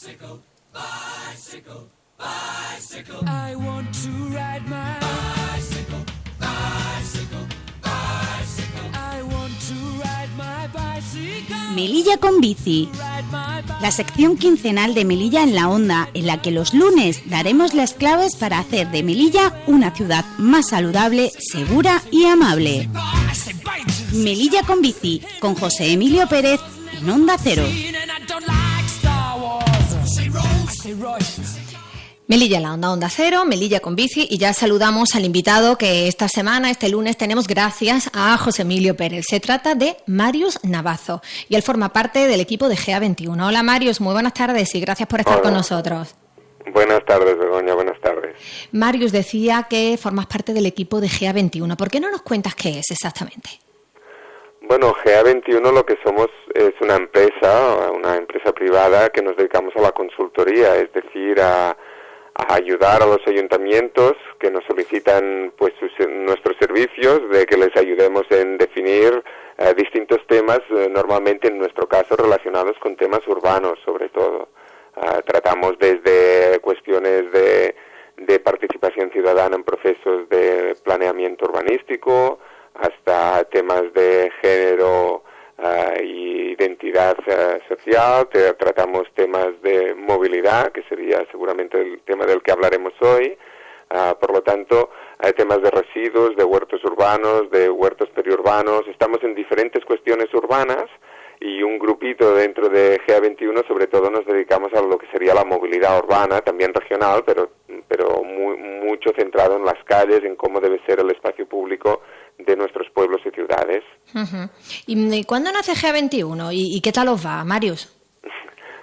Bicycle, bicycle. I want to ride my bicycle, bicycle, bicycle. I want to ride my bicycle. Melilla con bici. La sección quincenal de Melilla en la Onda, en la que los lunes daremos las claves para hacer de Melilla una ciudad más saludable, segura y amable. Melilla con bici, con José Emilio Pérez en Onda Cero. Melilla en la Onda Cero, Melilla con bici, y ya saludamos al invitado que esta semana, este lunes, tenemos gracias a José Emilio Pérez. Se trata de Màrius Navazo y él forma parte del equipo de GA21. Hola Màrius, muy buenas tardes y gracias por estar con nosotros. Buenas tardes, Begoña, buenas tardes. Màrius, decía que formas parte del equipo de GA21. ¿Por qué no nos cuentas qué es exactamente? Bueno, GA21 lo que somos es una empresa privada que nos dedicamos a la consultoría, es decir, a ayudar a los ayuntamientos que nos solicitan pues nuestros servicios, de que les ayudemos en definir distintos temas, normalmente en nuestro caso relacionados con temas urbanos sobre todo. Tratamos desde cuestiones de participación ciudadana en procesos de planeamiento urbanístico, hasta temas de género y identidad social. Tratamos temas de movilidad, que sería seguramente el tema del que hablaremos hoy. Por lo tanto, hay temas de residuos, de huertos urbanos, de huertos periurbanos. Estamos en diferentes cuestiones urbanas y un grupito dentro de GA21 sobre todo nos dedicamos a lo que sería la movilidad urbana, también regional, pero mucho centrado en las calles, en cómo debe ser el espacio público de nuestros pueblos y ciudades. Uh-huh. ¿Y cuándo nace GA21 y qué tal os va, Màrius?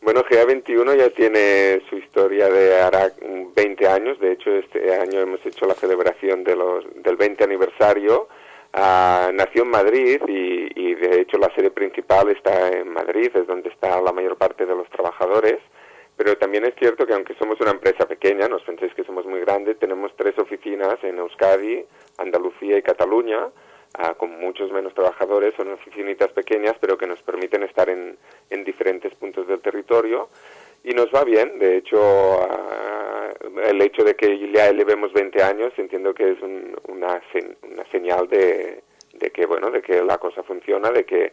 Bueno, GA21 ya tiene su historia de hará 20 años. De hecho, este año hemos hecho la celebración del 20 aniversario. Nació en Madrid y de hecho la sede principal está en Madrid, es donde está la mayor parte de los trabajadores. Pero también es cierto que aunque somos una empresa pequeña, no os penséis que somos muy grandes, tenemos 3 oficinas en Euskadi, Andalucía y Cataluña, con muchos menos trabajadores. Son oficinitas pequeñas, pero que nos permiten estar en diferentes puntos del territorio. Y nos va bien. De hecho, el hecho de que ya elevemos 20 años, entiendo que es una señal de que la cosa funciona, de que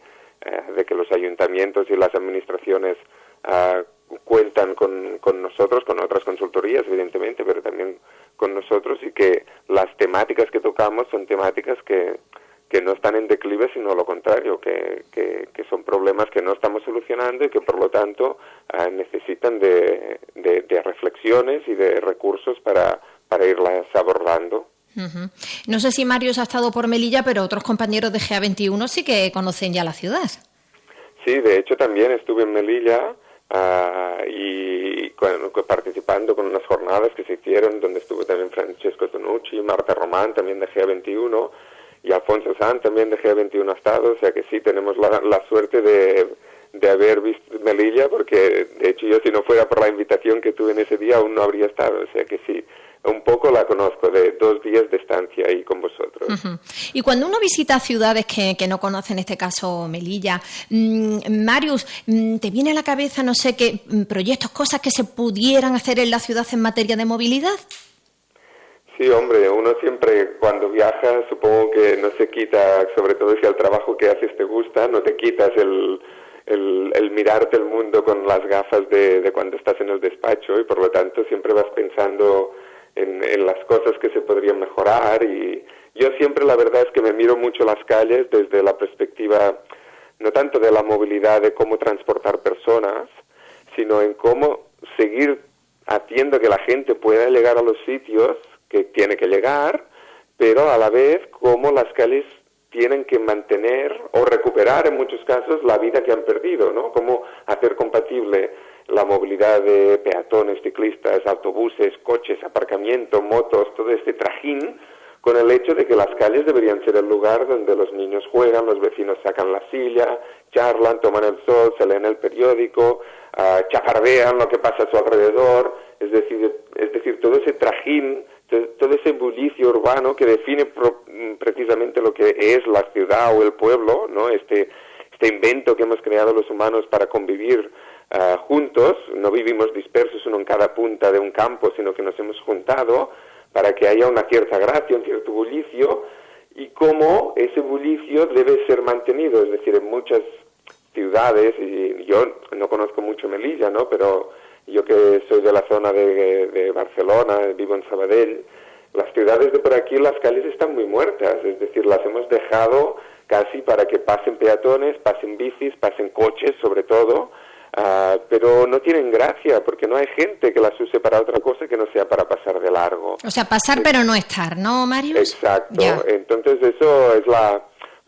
los ayuntamientos y las administraciones cuentan con nosotros, con otras consultorías, evidentemente, pero también con nosotros, y que las temáticas que tocamos son temáticas que no están en declive, sino lo contrario, que son problemas que no estamos solucionando y que, por lo tanto, necesitan de reflexiones y de recursos para irlas abordando. Uh-huh. No sé si Màrius ha estado por Melilla, pero otros compañeros de GA21 sí que conocen ya la ciudad. Sí, de hecho también estuve en Melilla participando con unas jornadas que se hicieron, donde estuvo también Francesco Tonucci, Marta Román, también de GA21, y Alfonso Sanz, también de GA21 ha estado. O sea que sí, tenemos la suerte de haber visto Melilla, porque de hecho yo, si no fuera por la invitación que tuve en ese día, aún no habría estado. O sea que sí, un poco la conozco, de 2 días de estancia ahí con vosotros. Uh-huh. Y cuando uno visita ciudades que no conoce, en este caso Melilla, Màrius, ¿te viene a la cabeza, no sé qué proyectos, cosas que se pudieran hacer en la ciudad en materia de movilidad? Sí, hombre, uno siempre cuando viaja, supongo que no se quita, sobre todo si el trabajo que haces te gusta, no te quitas el mirarte el mundo con las gafas de cuando estás en el despacho, y por lo tanto siempre vas pensando en las cosas que se podrían mejorar. Y yo siempre, la verdad es que me miro mucho las calles desde la perspectiva no tanto de la movilidad, de cómo transportar personas, sino en cómo seguir haciendo que la gente pueda llegar a los sitios que tiene que llegar, pero a la vez cómo las calles tienen que mantener o recuperar en muchos casos la vida que han perdido, ¿no? Cómo hacer compatible la movilidad de peatones, ciclistas, autobuses, coches, aparcamiento, motos, todo este trajín, con el hecho de que las calles deberían ser el lugar donde los niños juegan, los vecinos sacan la silla, charlan, toman el sol, se leen el periódico, chafardean lo que pasa a su alrededor. Es decir, todo ese trajín, todo ese bullicio urbano que define precisamente lo que es la ciudad o el pueblo, ¿no? Este invento que hemos creado los humanos para convivir juntos, no vivimos dispersos uno en cada punta de un campo, sino que nos hemos juntado para que haya una cierta gracia, un cierto bullicio, y cómo ese bullicio debe ser mantenido. Es decir, en muchas ciudades, y yo no conozco mucho Melilla, ¿no?, pero yo que soy de la zona de Barcelona, vivo en Sabadell, las ciudades de por aquí, las calles están muy muertas, es decir, las hemos dejado casi para que pasen peatones, pasen bicis, pasen coches sobre todo, pero no tienen gracia porque no hay gente que las use para otra cosa que no sea para pasar de largo. O sea, pasar pero no estar, ¿no, Marius? Exacto. Ya. Entonces eso es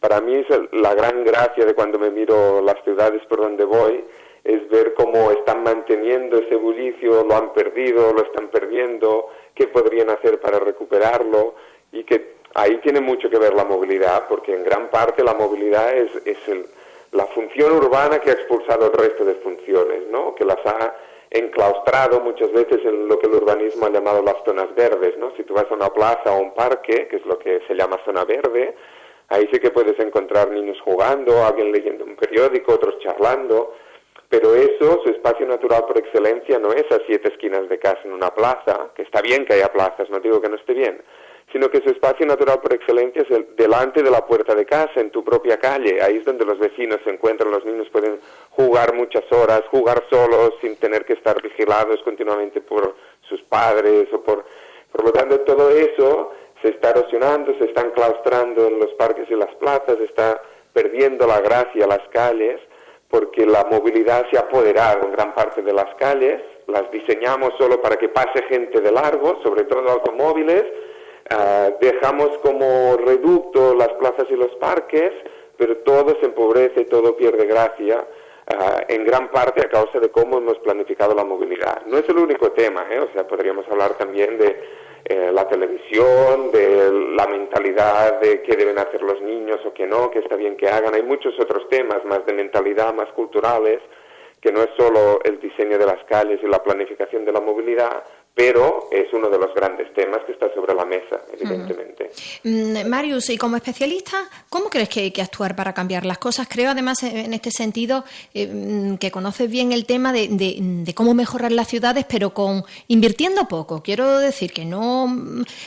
para mí es la gran gracia de cuando me miro las ciudades por donde voy, es ver cómo están manteniendo ese bullicio, lo han perdido, lo están perdiendo, qué podrían hacer para recuperarlo, y que ahí tiene mucho que ver la movilidad, porque en gran parte la movilidad es la función urbana que ha expulsado el resto de funciones, ¿no?, que las ha enclaustrado muchas veces en lo que el urbanismo ha llamado las zonas verdes, ¿no? Si tú vas a una plaza o un parque, que es lo que se llama zona verde, ahí sí que puedes encontrar niños jugando, alguien leyendo un periódico, otros charlando, pero eso, su espacio natural por excelencia, no es a 7 esquinas de casa en una plaza, que está bien que haya plazas, no digo que no esté bien, sino que su espacio natural por excelencia es delante de la puerta de casa, en tu propia calle. Ahí es donde los vecinos se encuentran, los niños pueden jugar muchas horas, jugar solos, sin tener que estar vigilados continuamente por sus padres, por lo tanto, todo eso se está erosionando, se está enclaustrando en los parques y las plazas, está perdiendo la gracia a las calles, porque la movilidad se ha apoderado en gran parte de las calles, las diseñamos solo para que pase gente de largo, sobre todo automóviles, dejamos como reducto las plazas y los parques, pero todo se empobrece, todo pierde gracia, en gran parte a causa de cómo hemos planificado la movilidad. No es el único tema, o sea, podríamos hablar también de la televisión, de la mentalidad de qué deben hacer los niños o qué no, que está bien que hagan. Hay muchos otros temas más de mentalidad, más culturales, que no es solo el diseño de las calles y la planificación de la movilidad, pero es uno de los grandes temas que está sobre la mesa, evidentemente. Marius, y como especialista, ¿cómo crees que hay que actuar para cambiar las cosas? Creo, además, en este sentido, que conoces bien el tema de cómo mejorar las ciudades, pero invirtiendo poco. Quiero decir que no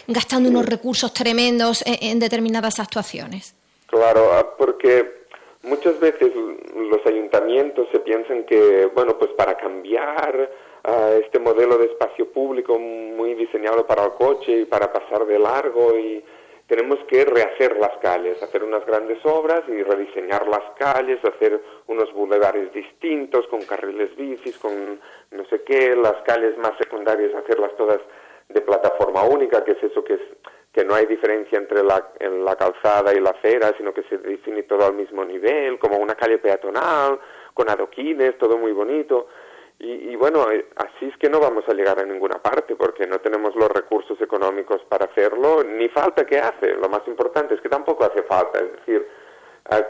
gastando unos recursos tremendos en determinadas actuaciones. Claro, porque muchas veces los ayuntamientos se piensan que, bueno, pues para cambiar este modelo de espacio público muy diseñado para el coche y para pasar de largo, y tenemos que rehacer las calles, hacer unas grandes obras y rediseñar las calles, hacer unos bulevares distintos con carriles bicis, con no sé qué, las calles más secundarias hacerlas todas de plataforma única, que es eso que no hay diferencia entre la calzada y la acera, sino que se define todo al mismo nivel, como una calle peatonal, con adoquines, todo muy bonito. Y bueno, así es que no vamos a llegar a ninguna parte, porque no tenemos los recursos económicos para hacerlo, ni falta que hace. Lo más importante es que tampoco hace falta. Es decir,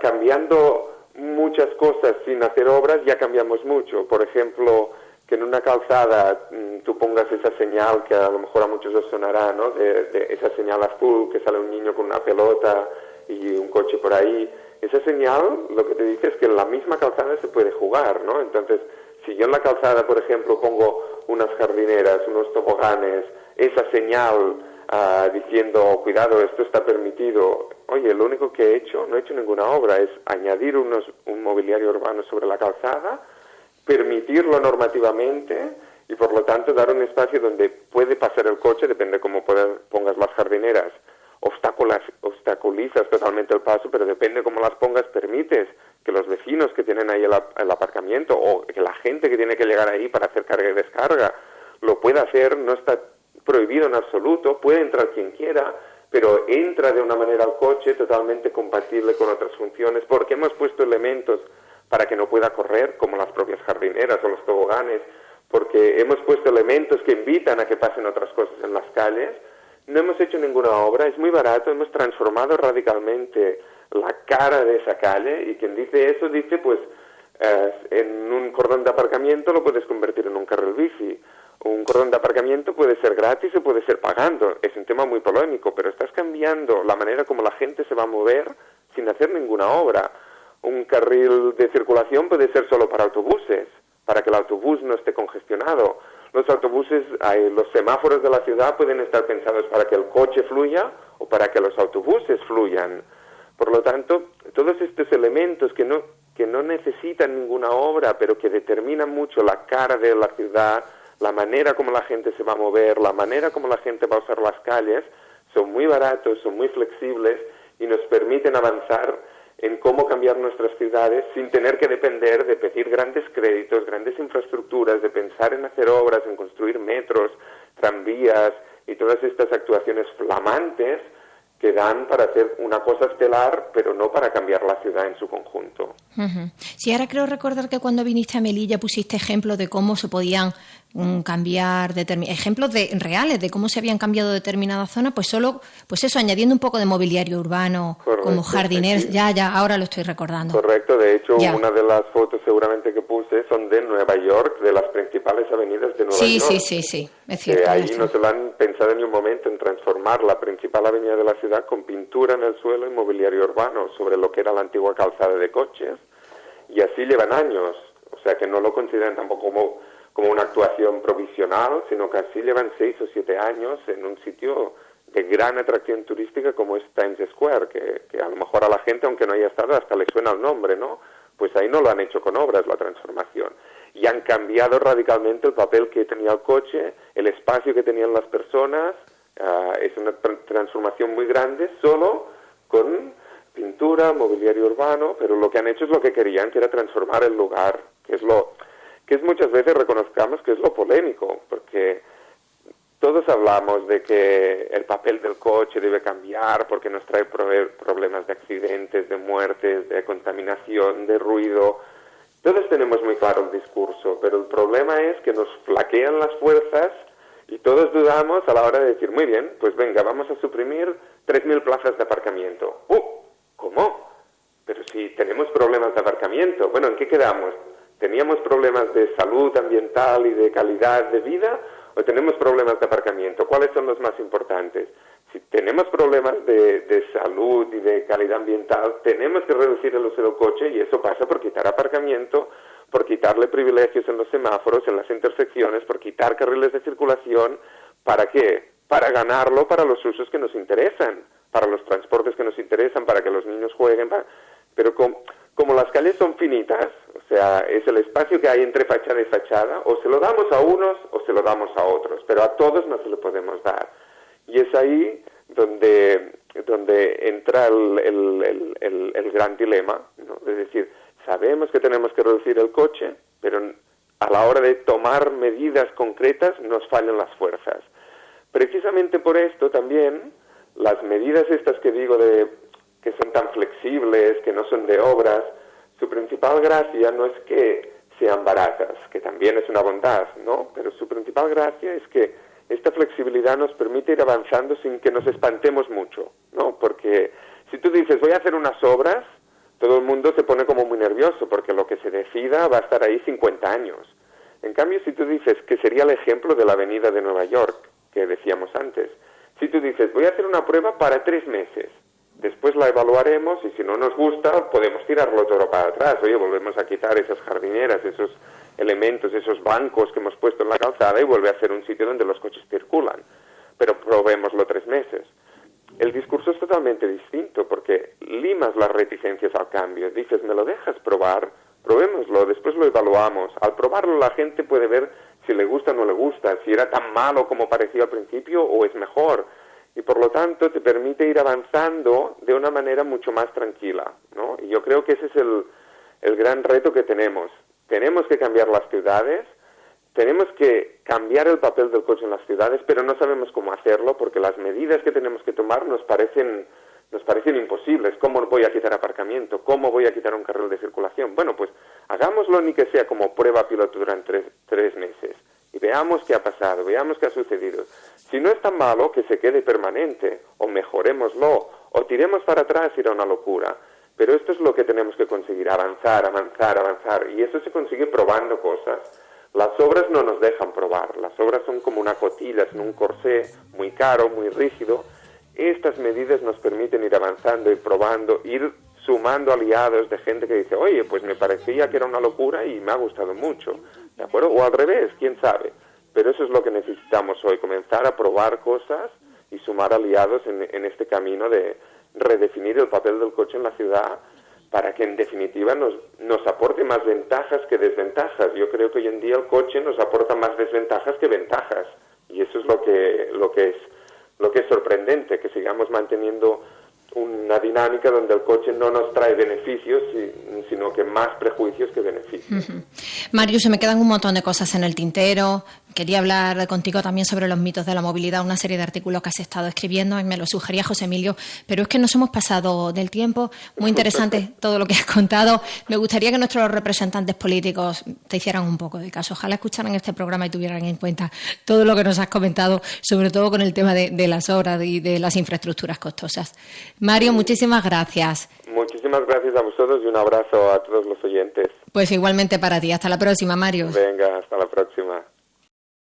cambiando muchas cosas sin hacer obras ya cambiamos mucho. Por ejemplo, que en una calzada tú pongas esa señal que a lo mejor a muchos os sonará, ¿no?, de esa señal azul que sale un niño con una pelota y un coche por ahí. Esa señal lo que te dice es que en la misma calzada se puede jugar, ¿no? Entonces, si yo en la calzada, por ejemplo, pongo unas jardineras, unos toboganes, esa señal diciendo, cuidado, esto está permitido, oye, lo único que he hecho, no he hecho ninguna obra, es añadir un mobiliario urbano sobre la calzada, permitirlo normativamente y, por lo tanto, dar un espacio donde puede pasar el coche, depende cómo pongas las jardineras. Obstaculizas totalmente el paso, pero depende cómo las pongas, permites que los vecinos que tienen ahí el aparcamiento o que la gente que tiene que llegar ahí para hacer carga y descarga lo pueda hacer, no está prohibido en absoluto, puede entrar quien quiera, pero entra de una manera al coche totalmente compatible con otras funciones, porque hemos puesto elementos para que no pueda correr, como las propias jardineras o los toboganes, porque hemos puesto elementos que invitan a que pasen otras cosas en las calles. No hemos hecho ninguna obra, es muy barato, hemos transformado radicalmente la cara de esa calle, y quien dice eso dice, pues, en un cordón de aparcamiento lo puedes convertir en un carril bici. Un cordón de aparcamiento puede ser gratis o puede ser pagando. Es un tema muy polémico, pero estás cambiando la manera como la gente se va a mover sin hacer ninguna obra. Un carril de circulación puede ser solo para autobuses, para que el autobús no esté congestionado. Los autobuses, los semáforos de la ciudad pueden estar pensados para que el coche fluya o para que los autobuses fluyan. Por lo tanto, todos estos elementos que no necesitan ninguna obra, pero que determinan mucho la cara de la ciudad, la manera como la gente se va a mover, la manera como la gente va a usar las calles, son muy baratos, son muy flexibles y nos permiten avanzar en cómo cambiar nuestras ciudades sin tener que depender de pedir grandes créditos, grandes infraestructuras, de pensar en hacer obras, en construir metros, tranvías y todas estas actuaciones flamantes que dan para hacer una cosa estelar, pero no para cambiar la ciudad en su conjunto. Uh-huh. Sí, ahora creo recordar que cuando viniste a Melilla pusiste ejemplos de cómo se podían cambiar ejemplos reales de cómo se habían cambiado determinadas zonas, pues eso, añadiendo un poco de mobiliario urbano. Correcto, como jardineros, sí. ya, ahora lo estoy recordando. Correcto, de hecho, una de las fotos seguramente que puse son de Nueva York, de las principales avenidas de Nueva York. Sí, es cierto. Ahí no se lo han pensado ni un momento en transformar la principal avenida de la ciudad con pintura en el suelo y mobiliario urbano sobre lo que era la antigua calzada de coches, y así llevan años, o sea que no lo consideran tampoco como una actuación provisional, sino que así llevan 6 o 7 años en un sitio de gran atracción turística como es Times Square, que a lo mejor a la gente, aunque no haya estado, hasta le suena el nombre, ¿no? Pues ahí no lo han hecho con obras, la transformación. Y han cambiado radicalmente el papel que tenía el coche, el espacio que tenían las personas. Es una transformación muy grande, solo con pintura, mobiliario urbano, pero lo que han hecho es lo que querían, que era transformar el lugar, que es muchas veces, reconozcamos, que es lo polémico, porque todos hablamos de que el papel del coche debe cambiar porque nos trae problemas de accidentes, de muertes, de contaminación, de ruido. Todos tenemos muy claro el discurso, pero el problema es que nos flaquean las fuerzas y todos dudamos a la hora de decir, muy bien, pues venga, vamos a suprimir 3.000 plazas de aparcamiento. ¿Cómo? Pero si tenemos problemas de aparcamiento, bueno, ¿en qué quedamos? ¿Teníamos problemas de salud ambiental y de calidad de vida o tenemos problemas de aparcamiento? ¿Cuáles son los más importantes? Si tenemos problemas de salud y de calidad ambiental, tenemos que reducir el uso del coche y eso pasa por quitar aparcamiento, por quitarle privilegios en los semáforos, en las intersecciones, por quitar carriles de circulación. ¿Para qué? Para ganarlo para los usos que nos interesan, para los transportes que nos interesan, para que los niños jueguen. Pero como las calles son finitas, o sea, es el espacio que hay entre fachada y fachada, o se lo damos a unos o se lo damos a otros, pero a todos no se lo podemos dar. Y es ahí donde entra el gran dilema, ¿no? Es decir, sabemos que tenemos que reducir el coche, pero a la hora de tomar medidas concretas nos fallan las fuerzas. Precisamente por esto también, las medidas estas que digo que son tan flexibles, que no son de obras, su principal gracia no es que sean baratas, que también es una bondad, ¿no? Pero su principal gracia es que esta flexibilidad nos permite ir avanzando sin que nos espantemos mucho, ¿no? Porque si tú dices, voy a hacer unas obras, todo el mundo se pone como muy nervioso, porque lo que se decida va a estar ahí 50 años. En cambio, si tú dices, que sería el ejemplo de la avenida de Nueva York, que decíamos antes, si tú dices, voy a hacer una prueba para 3 meses, después la evaluaremos y si no nos gusta podemos tirarlo todo para atrás. Oye, volvemos a quitar esas jardineras, esos elementos, esos bancos que hemos puesto en la calzada y vuelve a ser un sitio donde los coches circulan. Pero probémoslo 3 meses. El discurso es totalmente distinto porque limas las reticencias al cambio. Dices, ¿me lo dejas probar? Probémoslo, después lo evaluamos. Al probarlo la gente puede ver si le gusta o no le gusta, si era tan malo como parecía al principio o es mejor. Y por lo tanto te permite ir avanzando de una manera mucho más tranquila, ¿no? Y yo creo que ese es el gran reto que tenemos. Tenemos que cambiar las ciudades, tenemos que cambiar el papel del coche en las ciudades, pero no sabemos cómo hacerlo porque las medidas que tenemos que tomar nos parecen imposibles. ¿Cómo voy a quitar aparcamiento? ¿Cómo voy a quitar un carril de circulación? Bueno, pues hagámoslo ni que sea como prueba piloto durante 3 meses y veamos qué ha pasado, veamos qué ha sucedido. Si no es tan malo, que se quede permanente, o mejorémoslo, o tiremos para atrás, irá una locura. Pero esto es lo que tenemos que conseguir, avanzar, y eso se consigue probando cosas. Las obras no nos dejan probar, las obras son como una cotilla en un corsé muy caro, muy rígido. Estas medidas nos permiten ir avanzando, ir probando, ir sumando aliados de gente que dice, oye, pues me parecía que era una locura y me ha gustado mucho, ¿de acuerdo? O al revés, quién sabe. Pero eso es lo que necesitamos hoy, comenzar a probar cosas y sumar aliados en este camino de redefinir el papel del coche en la ciudad para que en definitiva nos aporte más ventajas que desventajas. Yo creo que hoy en día el coche nos aporta más desventajas que ventajas, y eso es lo que es sorprendente, que sigamos manteniendo una dinámica donde el coche no nos trae beneficios, sino que más prejuicios que beneficios. Marius, se me quedan un montón de cosas en el tintero. Quería hablar contigo también sobre los mitos de la movilidad, una serie de artículos que has estado escribiendo, y me lo sugería José Emilio, pero es que nos hemos pasado del tiempo. Muy interesante todo lo que has contado. Me gustaría que nuestros representantes políticos te hicieran un poco de caso. Ojalá escucharan este programa y tuvieran en cuenta todo lo que nos has comentado, sobre todo con el tema de las obras y de las infraestructuras costosas. Mario, muchísimas gracias. Muchísimas gracias a vosotros y un abrazo a todos los oyentes. Pues igualmente para ti. Hasta la próxima, Mario. Venga, hasta la próxima.